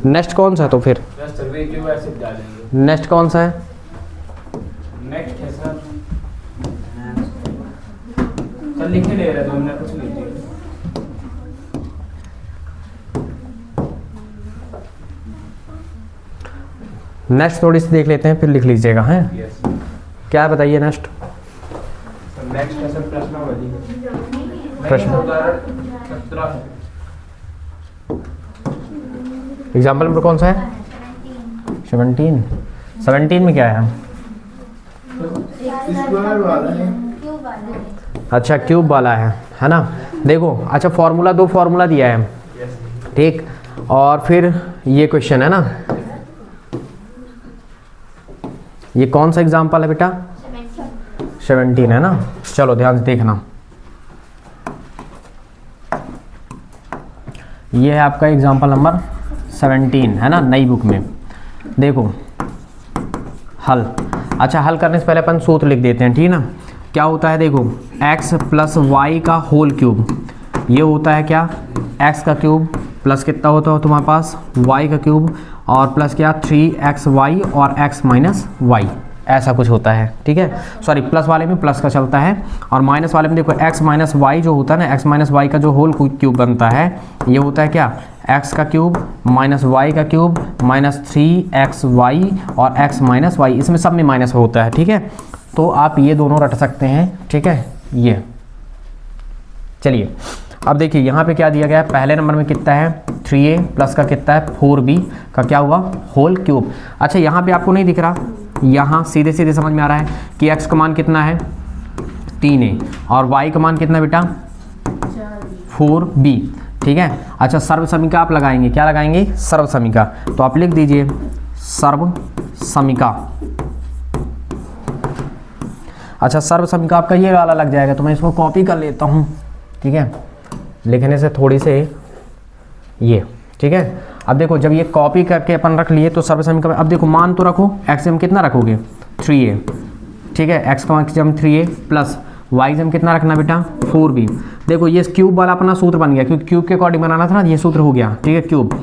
[SPEAKER 1] नेक्स्ट कौन सा है, तो फिर नेक्स्ट कौन सा है,
[SPEAKER 2] नेक्स्ट है सर लिखे ले रहे थे हमने, कुछ लीजिए।
[SPEAKER 1] नेक्स्ट थोड़ी सी देख लेते हैं, फिर लिख लीजिएगा, हैं
[SPEAKER 2] यस
[SPEAKER 1] क्या है बताइए। नेक्स्ट
[SPEAKER 2] नेक्स्ट है सर प्रश्नावली,
[SPEAKER 1] प्रश्न,
[SPEAKER 2] उदाहरण 17 है।
[SPEAKER 1] एग्जाम्पल नंबर कौन सा है, 17 में क्या है,
[SPEAKER 2] स्क्वायर वाला है,
[SPEAKER 1] अच्छा क्यूब वाला है ना। देखो अच्छा, फॉर्मूला 2 फॉर्मूला दिया है, ठीक, और फिर ये क्वेश्चन है ना, ये कौन सा एग्जाम्पल है बेटा, 17 है ना। चलो ध्यान से देखना, ये है आपका एग्जाम्पल नंबर 17 है ना, नई बुक में। देखो हल, अच्छा हल करने से पहले अपन सूत्र लिख देते हैं, ठीक ना। क्या होता है, देखो x प्लस वाई का होल क्यूब, ये होता है क्या, x का क्यूब प्लस कितना होता है तुम्हारे पास y का क्यूब, और प्लस क्या 3xy और x माइनस वाई, ऐसा कुछ होता है, ठीक है। सॉरी, प्लस वाले में प्लस का चलता है, और माइनस वाले में देखो x माइनस वाई जो होता है ना, x माइनस वाई का जो होल क्यूब बनता है, ये होता है क्या, x का क्यूब माइनस वाई का क्यूब माइनस 3xy और x माइनस वाई, इसमें सब में माइनस होता है, ठीक है। तो आप ये दोनों रट सकते हैं, ठीक है। ये चलिए अब देखिए यहाँ पे क्या दिया गया है, पहले नंबर में कितना है 3a प्लस का कितना है 4b का क्या हुआ होल क्यूब। अच्छा यहाँ पे आपको नहीं दिख रहा, यहाँ सीधे सीधे समझ में आ रहा है कि x का मान कितना है 3a और y का मान कितना बेटा 4b, ठीक है। अच्छा सर्व समीका आप लगाएंगे, क्या लगाएंगे सर्व समीका, तो आप लिख दीजिए सर्व समीका। अच्छा सर्व समीका आपका ये वाला लग जाएगा, तो मैं इसको कॉपी कर लेता हूँ, ठीक है, लिखने से थोड़ी से ये, ठीक है। अब देखो जब ये कॉपी करके अपन रख लिए तो सर्व समीकरण, अब देखो मान तो रखो, x में कितना रखोगे 3a, ठीक है, x का मान जम 3a प्लस y जम कितना रखना बेटा 4b। देखो ये क्यूब वाला अपना सूत्र बन गया, क्योंकि क्यूब के अकॉर्डिंग बनाना था ना, ये सूत्र हो गया, ठीक है। क्यूब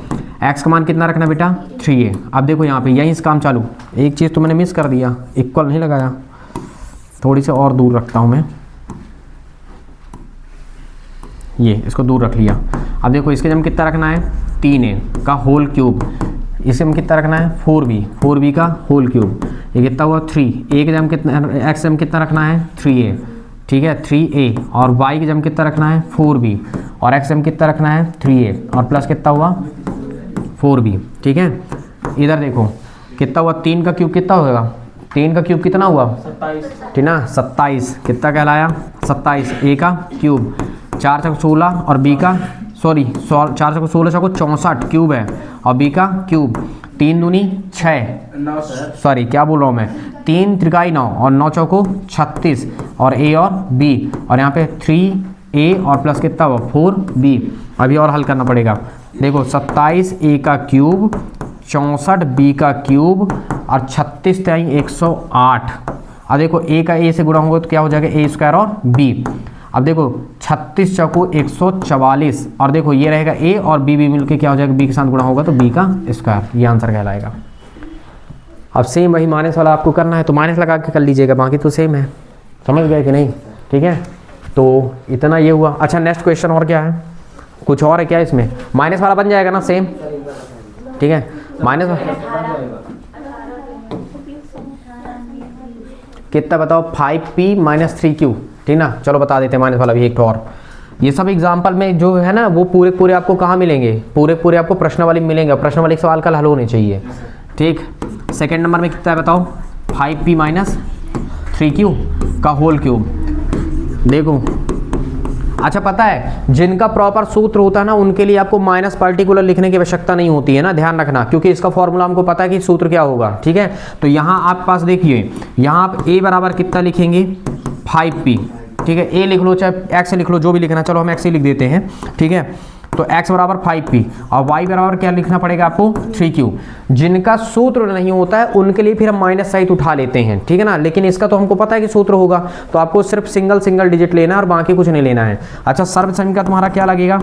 [SPEAKER 1] x का मान कितना रखना बेटा 3a। अब देखो यहाँ पे यहीं इस काम चालू, एक चीज़ तो मैंने मिस कर दिया, इक्वल नहीं लगाया, थोड़ी सी और दूर रखता हूँ मैं, ये इसको दूर रख लिया। अब देखो इसके जम कितना रखना है 3a का होल क्यूब, इसे हम कितना रखना है 4b का होल क्यूब, ये कितना हुआ 3। a के जम कितना, x जम कितना रखना है 3a, ठीक है 3a, और y के जम कितना रखना है 4b, और x जम कितना रखना है 3a, और प्लस कितना हुआ 4b, ठीक है। इधर देखो कितना हुआ, 3 का क्यूब कितना होगा, 3 का क्यूब कितना हुआ
[SPEAKER 2] 27,
[SPEAKER 1] ठीक ना 27, कितना कहलाया 27, a का क्यूब 4 चौक 16 और b का 4 चौक 16 चौको 64 क्यूब है, और b का क्यूब 3 दूनी 6,
[SPEAKER 2] 9 सर,
[SPEAKER 1] सॉरी क्या बोल रहा हूँ मैं, 3 त्रिकाई 9 और 9 चौको 36, और a और b, और यहाँ पे 3a और प्लस कितना हुआ 4b। अभी और हल करना पड़ेगा। देखो 27 a का क्यूब 64 b का क्यूब और 36 त्याई 108। अब देखो a का a से गुणा होगा तो क्या हो जाएगा a स्क्वायर और b। अब देखो 36 चौको 144, और देखो ये रहेगा a और b मिलके क्या हो जाएगा b के साथ गुणा होगा तो b का स्क्वायर, ये आंसर कहलाएगा। अब सेम वही माइनस वाला आपको करना है तो माइनस लगा के कर लीजिएगा, बाकी तो सेम है, समझ गए कि नहीं, ठीक है। तो इतना ये हुआ। अच्छा नेक्स्ट क्वेश्चन और क्या है, कुछ और है क्या इसमें, माइनस वाला बन जाएगा ना सेम, ठीक है माइनस कितना बताओ 5p माइनस 3q, ठीक ना। चलो बता देते हैं माइनस वाला भी एक और। ये सब एग्जाम्पल में जो है ना वो पूरे पूरे आपको कहाँ मिलेंगे, पूरे पूरे आपको प्रश्नावली मिलेंगे, प्रश्नावली सवाल का हल होने चाहिए, ठीक। सेकेंड नंबर में कितना है बताओ 5p माइनस 3q का होल क्यूब। देखो अच्छा पता है जिनका प्रॉपर सूत्र होता है ना उनके लिए आपको माइनस पार्टिकुलर लिखने की आवश्यकता नहीं होती है ना, ध्यान रखना, क्योंकि इसका फॉर्मूला हमको पता है कि सूत्र क्या होगा, ठीक है। तो यहाँ आप पास देखिए, यहाँ आप a बराबर कितना लिखेंगे 5p, ठीक है। a लिख लो चाहे x लिख लो, जो भी लिखना, चलो हम x ही लिख देते हैं, ठीक है। तो x बराबर 5p और y बराबर क्या लिखना पड़ेगा आपको 3q। जिनका सूत्र नहीं होता है उनके लिए फिर हम माइनस साइड उठा लेते हैं, ठीक है ना, लेकिन इसका तो हमको पता है कि सूत्र होगा, तो आपको सिर्फ सिंगल डिजिट लेना है और बाकी कुछ नहीं लेना है। अच्छा सर्व समीका तुम्हारा क्या लगेगा,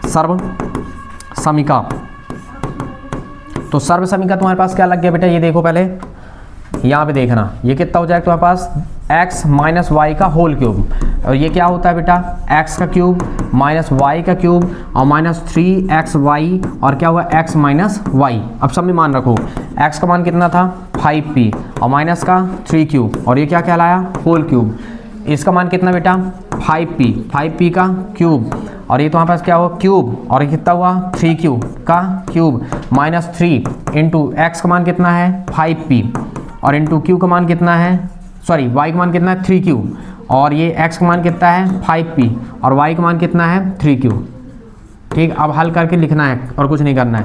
[SPEAKER 1] सर्व समीका, तो सर्व समीका तुम्हारे पास क्या लग गया बेटा, ये देखो पहले यहाँ पे देखना, ये कितना हो जाएगा तुम्हारे पास x माइनस वाई का होल क्यूब, और ये क्या होता है बेटा x का क्यूब माइनस वाई का क्यूब और माइनस 3xy, और क्या हुआ x माइनस वाई। अब सब में मान रखो x का मान कितना था 5p और माइनस का 3q, और ये क्या कहलाया होल क्यूब। इसका मान कितना बेटा 5p का क्यूब, और ये तुम्हारे पास क्या हुआ क्यूब, और ये कितना हुआ 3q का क्यूब माइनस 3 इंटू x का मान कितना है 5p और इंटू q का मान कितना है, सॉरी y का मान कितना है 3q, और ये x का मान कितना है 5p और y का मान कितना है 3q, ठीक। अब हल करके लिखना है और कुछ नहीं करना है।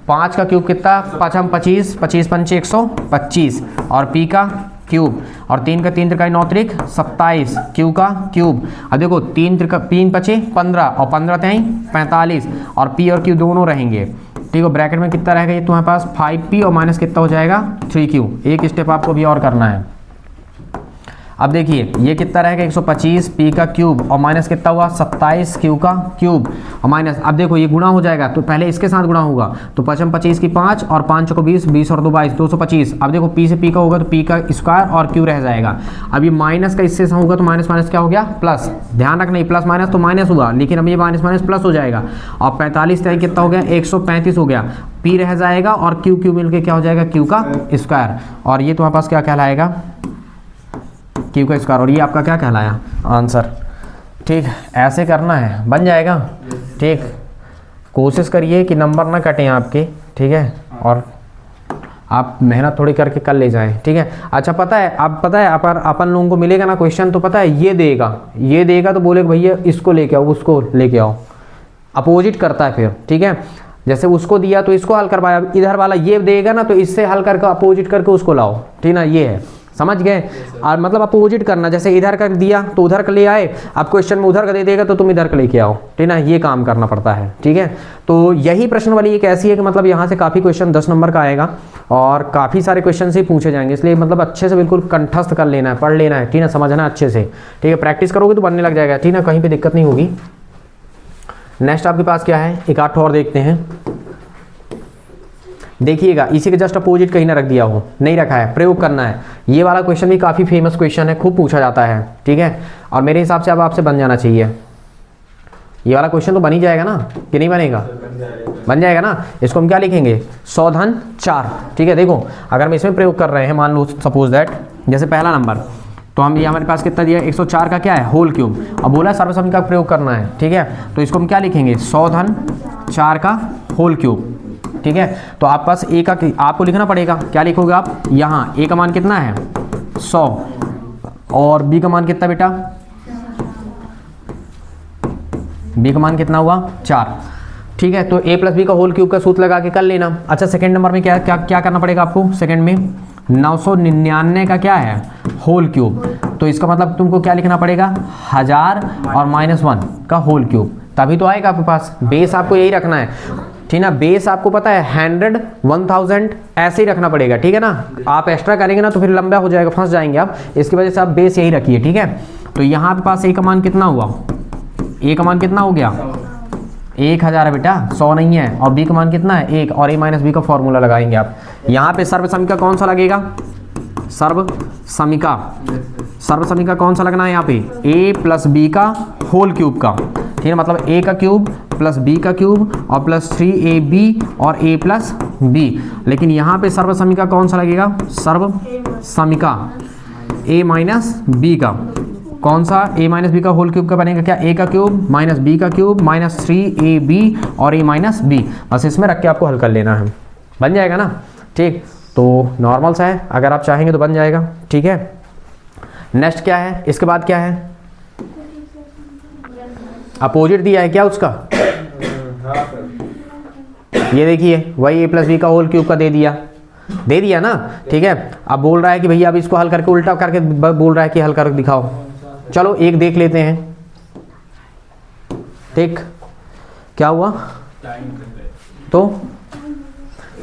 [SPEAKER 1] 5 का क्यूब कितना 5 25, 25 पंचे 125, और p का क्यूब, और 3 का 3 त्रिकाई 9 त्रिक 27, q का क्यूब। अब देखो 3 पचे 15 और 15 त्याई 45, और p और q दोनों रहेंगे, ठीक है। ब्रैकेट में कितना रहेगा ये तुम्हारे पास 5p और माइनस कितना हो जाएगा 3q। एक स्टेप आपको भी और करना है। अब देखिए ये कितना रहेगा 125 p का क्यूब और माइनस कितना हुआ 27 q का क्यूब और माइनस, अब देखो ये गुणा हो जाएगा तो पहले इसके साथ गुणा होगा, तो 5 25 की 5 और 5 को 20, 20 और 2 22, 225। अब देखो p से p का होगा तो p का स्क्वायर और q रह जाएगा। अब ये माइनस का इससे होगा तो माइनस माइनस क्या हो गया प्लस, ध्यान रखना प्लस माइनस तो माइनस हुआ, लेकिन अब ये माइनस माइनस प्लस हो जाएगा, और 45 तक कितना हो गया 135 हो गया, p रह जाएगा और q मिलके क्या हो जाएगा q का स्क्वायर, और ये तुम्हारे पास क्या कहलाएगा q का स्क्वायर, और ये आपका क्या कहलाया आंसर, ठीक। ऐसे करना है बन जाएगा, ठीक। कोशिश करिए कि नंबर ना कटें आपके, ठीक है, और आप मेहनत थोड़ी करके कर ले जाएं, ठीक है। अच्छा पता है अपन लोगों को मिलेगा ना क्वेश्चन, तो पता है ये देगा तो बोले भैया इसको लेके आओ उसको लेके आओ, अपोजिट करता है फिर, ठीक है। जैसे उसको दिया तो इसको हल करवाया, इधर वाला ये देगा ना तो इससे हल करके अपोजिट करके उसको लाओ, ठीक ना, ये है, समझ गए। और मतलब अपोजिट करना, जैसे इधर का दिया तो उधर का ले आए, अब क्वेश्चन में उधर का दे देगा तो तुम इधर का लेके आओ, ठीक ना, ये काम करना पड़ता है, ठीक है। तो यही प्रश्न वाली एक ऐसी है कि मतलब यहाँ से काफ़ी क्वेश्चन 10 नंबर का आएगा और काफ़ी सारे क्वेश्चन से पूछे जाएंगे, इसलिए मतलब अच्छे से बिल्कुल कंठस्थ कर लेना है, पढ़ लेना है, ठीक है, समझना अच्छे से, ठीक है। प्रैक्टिस करोगे तो बनने लग जाएगा, ठीक है, कहीं पर दिक्कत नहीं होगी। नेक्स्ट आपके पास क्या है, एक आठ और देखते हैं। देखिएगा इसी के जस्ट अपोजिट कहीं ना रख दिया हो, नहीं रखा है, प्रयोग करना है। ये वाला क्वेश्चन भी काफ़ी फेमस क्वेश्चन है, खूब पूछा जाता है, ठीक है, और मेरे हिसाब से अब आपसे बन जाना चाहिए। ये वाला क्वेश्चन तो बन ही जाएगा ना, कि नहीं बनेगा? बन जाएगा ना। इसको हम क्या लिखेंगे? 100 धन 4। ठीक है, देखो अगर हम इसमें प्रयोग कर रहे हैं, मान लो सपोज दैट जैसे पहला नंबर, तो हम ये हमारे पास कितना दिया 104 का क्या है होल क्यूब। अब बोला सर्वसमीका का प्रयोग करना है, ठीक है, तो इसको हम क्या लिखेंगे 100 धन 4 का होल क्यूब। ठीक है, तो आप पास ए का आपको लिखना पड़ेगा, क्या लिखोगे आप यहाँ ए का मान कितना है 100 और बी का मान कितना बेटा, बी का मान कितना हुआ 4। ठीक है, तो ए प्लस बी का होल क्यूब का सूत्र लगा के कर लेना। अच्छा सेकंड नंबर में क्या क्या क्या करना पड़ेगा आपको? सेकंड में 999 का क्या है होल क्यूब, तो इसका मतलब तुमको क्या लिखना पड़ेगा 1000 और -1 का होल क्यूब, तभी तो आएगा आपके पास। बेस आपको यही रखना है, ठीक ना, बेस आपको पता है 100 1000 ऐसे ही रखना पड़ेगा। ठीक है ना, आप एक्स्ट्रा करेंगे ना तो फिर लंबा हो जाएगा, फंस जाएंगे आप, इसकी वजह से आप बेस यही रखिए। ठीक है, तो यहाँ पे पास ए का मान कितना हुआ, ए का मान कितना हो गया 1000 है बेटा, 100 नहीं है, और बी का मान कितना है 1, और ए माइनस बी का फॉर्मूला लगाएंगे आप। यहाँ पे सर्वसमीका कौन सा लगेगा, सर्वसमीका, सर्वसमीका कौन सा लगना है यहाँ पे ए प्लस बी का होल क्यूब का। ठीक है, मतलब ए का क्यूब प्लस बी का क्यूब और प्लस 3ab और a प्लस बी। लेकिन यहाँ पे सर्वसमीका कौन सा लगेगा, सर्वसमीका a माइनस बी का, कौन सा a माइनस बी का होल क्यूब का बनेगा क्या, a का क्यूब माइनस b का क्यूब माइनस 3ab और a माइनस b। बस इसमें रख के आपको हल कर लेना है, बन जाएगा ना। ठीक, तो नॉर्मल सा है, अगर आप चाहेंगे तो बन जाएगा। ठीक है, नेक्स्ट क्या है, इसके बाद क्या है, अपोजिट दिया है क्या उसका, ये देखिए वही a प्लस बी का होल क्यूब का दे दिया ना। ठीक है, अब बोल रहा है कि भैया अब इसको हल करके उल्टा करके बोल रहा है कि हल करके दिखाओ। चलो एक देख लेते हैं। ठीक, क्या हुआ, तो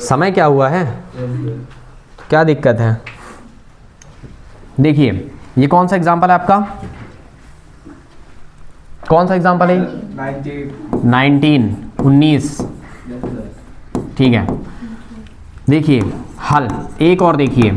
[SPEAKER 1] समय क्या हुआ है, क्या दिक्कत है? देखिए ये कौन सा एग्जाम्पल है आपका, कौन सा एग्जाम्पल है 19। ठीक है, देखिए हल एक और देखिए,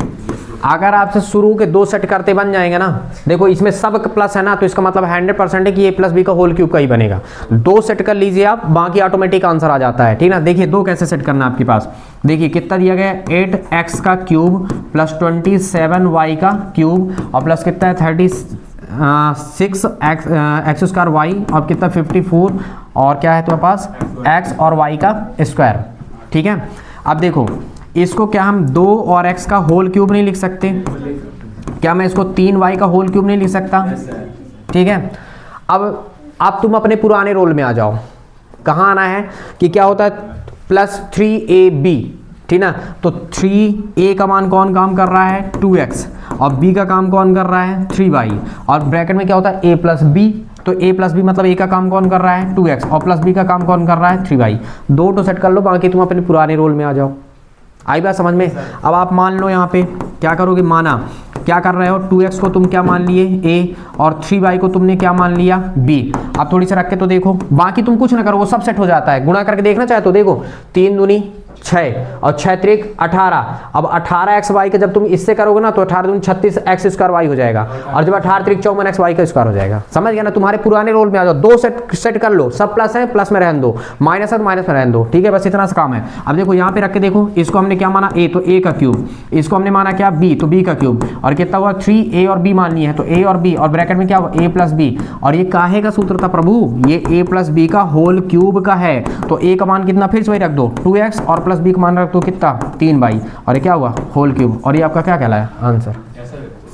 [SPEAKER 1] अगर आपसे शुरू के 2 सेट करते बन जाएंगे ना, देखो इसमें सब प्लस है ना, तो इसका मतलब 100% है कि ए प्लस बी का होल क्यूब का ही बनेगा। 2 सेट कर लीजिए आप, बाकी ऑटोमेटिक आंसर आ जाता है। ठीक ना, देखिए 2 कैसे सेट करना है आपके पास, देखिए कितना दिया गया है 8x का क्यूब प्लस 27y का क्यूब और प्लस कितना है 36x स्क्वायर y और कितना 54 और क्या है तुम्हारे पास x और y का स्क्वायर। ठीक है, अब देखो इसको क्या हम 2 और x का होल क्यूब नहीं लिख सकते, क्या मैं इसको 3y का होल क्यूब नहीं लिख सकता? ठीक है, अब तुम अपने पुराने रोल में आ जाओ, कहाँ आना है कि क्या होता है प्लस 3ab। ठीक ना, तो 3a का मान कौन काम कर रहा है 2x और b का काम कौन कर रहा है 3y और ब्रैकेट में क्या होता है a प्लस b, तो a प्लस बी मतलब a का काम कौन कर रहा है 2x और प्लस b का काम कौन कर रहा है 3y। 2 तो सेट कर लो, बाकी तुम अपने पुराने रोल में आ जाओ। आई बात समझ में? अब आप मान लो यहाँ पे क्या करोगे, माना क्या कर रहे हो 2x को तुम क्या मान लिए a और 3y को तुमने क्या मान लिया b। अब थोड़ी सी रख के तो देखो, बाकी तुम कुछ ना करो, वो सब सेट हो जाता है। गुणा करके देखना चाहे तो देखो 3 दूनी 6 और 6 त्रिक 18। अब 18xy के जब तुम इससे करोगे ना तो 18 दूनी 36x स्क्वायर y हो जाएगा और जब 18 त्रिक 54xy का स्क्वायर हो जाएगा। समझ गया ना, तुम्हारे पुराने रोल में आ जाओ। 2 सेट कर लो, सब प्लस है, प्लस में रहने दो, माइनस है तो माइनस में रहने दो। ठीक है, बस इतना सा काम है। अब देखो यहाँ पे रख के देखो, इसको हमने क्या माना a, तो a का क्यूब, इसको हमने माना क्या b, तो b का क्यूब और कितना हुआ 3a और b मान लिए है, तो a और b और ब्रैकेट में क्या हुआ a प्लस b और ये काहे का सूत्र था प्रभु, ये a प्लस b का होल क्यूब का है। तो a का मान कितना फिर से वही रख दो 2x और प्लस b का मान रख दो कितना 3y और ये क्या हुआ होल क्यूब और ये आपका क्या कहलाया आंसर।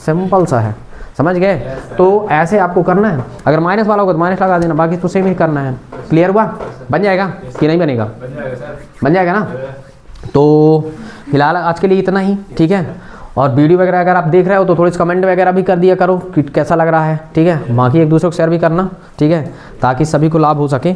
[SPEAKER 1] सिंपल सा है, समझ गए? तो ऐसे आपको करना है, अगर माइनस वाला होगा तो माइनस लगा देना, बाकी तो सेम ही करना है। क्लियर हुआ? बन जाएगा कि नहीं बनेगा? बन जाएगा ना। तो फिलहाल आज के लिए इतना ही। ठीक है, और वीडियो वगैरह अगर आप देख रहे हो तो थोड़ी कमेंट वगैरह भी कर दिया करो कि कैसा लग रहा है। ठीक है, बाकी एक दूसरे को शेयर भी करना। ठीक है, ताकि सभी को लाभ हो सके।